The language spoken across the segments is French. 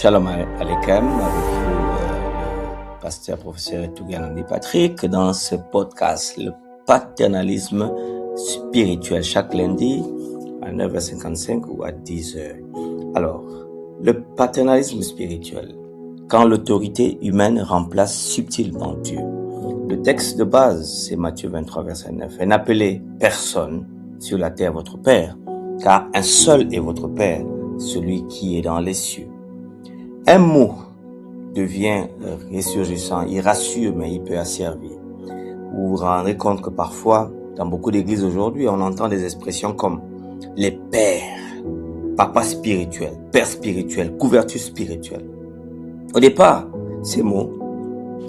Shalom Aleichem, avec vous, le pasteur professeur Touganandi Patrick, dans ce podcast, le paternalisme spirituel, chaque lundi à 9h55 ou à 10h. Alors, le paternalisme spirituel, quand l'autorité humaine remplace subtilement Dieu. Le texte de base, c'est Matthieu 23, verset 9. « Et n'appelez personne sur la terre votre Père, car un seul est votre Père, celui qui est dans les cieux. » Un mot devient ressurgissant, il rassure, mais il peut asservir. Vous vous rendrez compte que parfois, dans beaucoup d'églises aujourd'hui, on entend des expressions comme les pères, papa spirituel, père spirituel, couverture spirituelle. Au départ, ces mots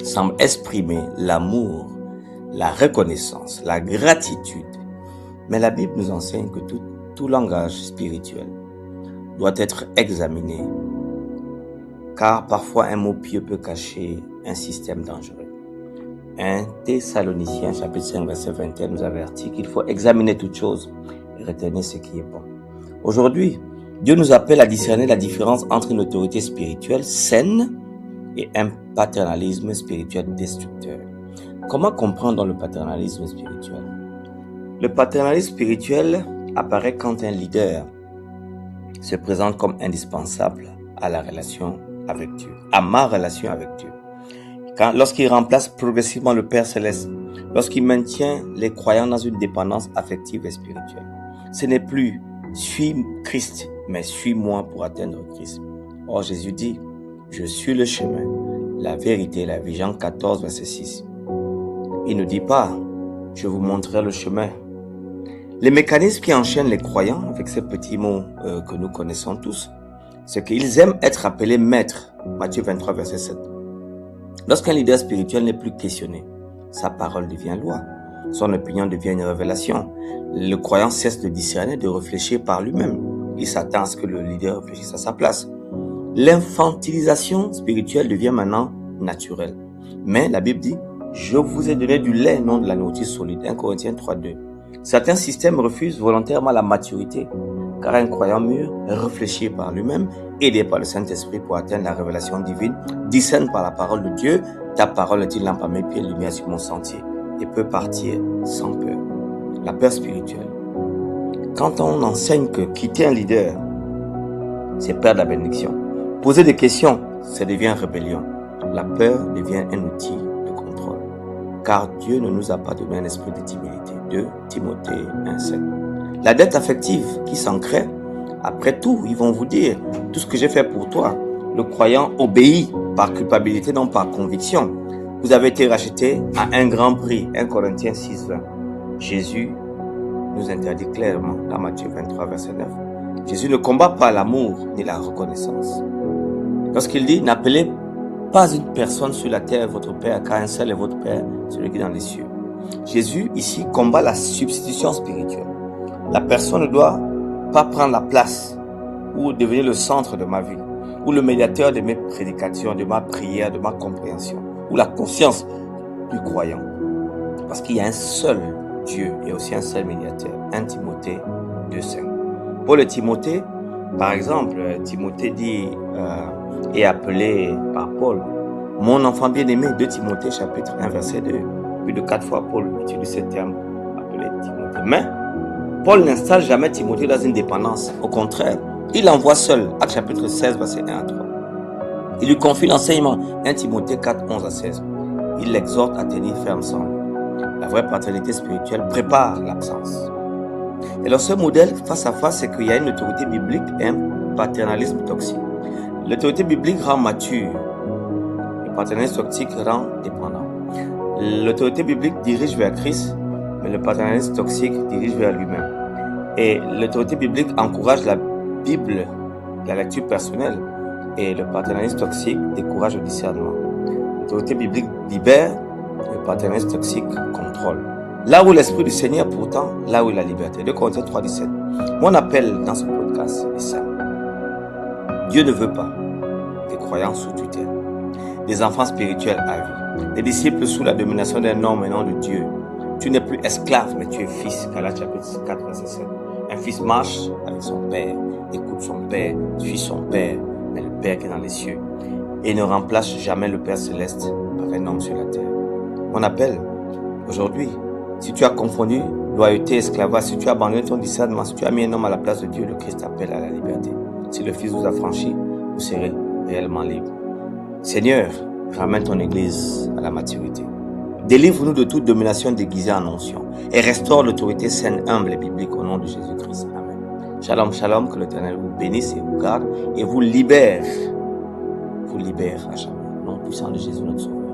semblent exprimer l'amour, la reconnaissance, la gratitude. Mais la Bible nous enseigne que tout langage spirituel doit être examiné, car parfois un mot pieux peut cacher un système dangereux. 1 Thessaloniciens chapitre 5 verset 21 nous avertit qu'il faut examiner toutes choses et retenir ce qui est bon. Aujourd'hui, Dieu nous appelle à discerner la différence entre une autorité spirituelle saine et un paternalisme spirituel destructeur. Comment comprendre le paternalisme spirituel? Le paternalisme spirituel apparaît quand un leader se présente comme indispensable à la relation avec Dieu, à ma relation avec Dieu. Lorsqu'il remplace progressivement le Père Céleste, lorsqu'il maintient les croyants dans une dépendance affective et spirituelle. Ce n'est plus « suis Christ », mais « suis-moi pour atteindre Christ ». Or Jésus dit « Je suis le chemin, la vérité, la vie ». Jean 14, verset 6. Il ne dit pas « Je vous montrerai le chemin ». Les mécanismes qui enchaînent les croyants, avec ces petits mots que nous connaissons tous, c'est qu'ils aiment être appelés maîtres. Matthieu 23, verset 7. Lorsqu'un leader spirituel n'est plus questionné, sa parole devient loi. Son opinion devient une révélation. Le croyant cesse de discerner, de réfléchir par lui-même. Il s'attend à ce que le leader réfléchisse à sa place. L'infantilisation spirituelle devient maintenant naturelle. Mais la Bible dit, je vous ai donné du lait, non de la nourriture solide. 1 Corinthiens 3, 2. Certains systèmes refusent volontairement la maturité, car un croyant mûr, réfléchit par lui-même, aidé par le Saint-Esprit pour atteindre la révélation divine, discerne par la parole de Dieu, ta parole est une lampe à mes pieds, lumière sur mon sentier, et peut partir sans peur. La peur spirituelle. Quand on enseigne que quitter un leader, c'est perdre la bénédiction. Poser des questions, ça devient rébellion. La peur devient un outil de contrôle. Car Dieu ne nous a pas donné un esprit de timidité. 2 Timothée 1,7. La dette affective qui s'en crée, après tout, ils vont vous dire, tout ce que j'ai fait pour toi. Le croyant obéit par culpabilité, non par conviction. Vous avez été racheté à un grand prix. 1 Corinthiens 6, 20. Jésus nous interdit clairement dans Matthieu 23, verset 9. Jésus ne combat pas l'amour ni la reconnaissance. Lorsqu'il dit, n'appelez pas une personne sur la terre votre Père, car un seul est votre Père, celui qui est dans les cieux. Jésus, ici, combat la substitution spirituelle. La personne ne doit pas prendre la place ou devenir le centre de ma vie, ou le médiateur de mes prédications, de ma prière, de ma compréhension, ou la conscience du croyant. Parce qu'il y a un seul Dieu et aussi un seul médiateur. 1 Timothée 2,5. Paul et Timothée, par exemple, Timothée dit, est appelé par Paul, mon enfant bien-aimé, 2 Timothée chapitre 1 verset 2. Plus de 4 fois Paul utilise ce terme appelé Timothée. Mais Paul n'installe jamais Timothée dans une dépendance. Au contraire, il l'envoie seul. Actes chapitre 16 verset 1 à 3. Il lui confie l'enseignement. 1 Timothée 4, 11 à 16. Il l'exhorte à tenir ferme sans lui. La vraie paternité spirituelle prépare l'absence. Et alors ce modèle face à face, c'est qu'il y a une autorité biblique et un paternalisme toxique. L'autorité biblique rend mature. Le paternalisme toxique rend dépendant. L'autorité biblique dirige vers Christ, mais le paternalisme toxique dirige vers lui-même. Et l'autorité biblique encourage la Bible, la lecture personnelle, et le paternalisme toxique décourage le discernement. L'autorité biblique libère, le paternalisme toxique contrôle. Là où l'Esprit du Seigneur, pourtant, là où il y a la liberté. 2 Corinthiens 3, 17. Mon appel dans ce podcast est ça. Dieu ne veut pas des croyants sous tutelle, des enfants spirituels à vie, des disciples sous la domination d'un homme et non de Dieu. Tu n'es plus esclave, mais tu es fils. Galates chapitre 4, verset 7. Un fils marche avec son père, écoute son père, suit son père. Mais le Père qui est dans les cieux et ne remplace jamais le Père céleste par un homme sur la terre. Mon appel aujourd'hui, si tu as confondu loyauté et esclavage, si tu as abandonné ton discernement, si tu as mis un homme à la place de Dieu, le Christ appelle à la liberté. Si le Fils vous a franchi, vous serez réellement libre. Seigneur, ramène ton Église à la maturité. Délivre-nous de toute domination déguisée en onction et restaure l'autorité saine, humble et biblique au nom de Jésus-Christ. Amen. Shalom, shalom, que l'Éternel vous bénisse et vous garde et vous libère à jamais. Au nom puissant de Jésus notre Sauveur.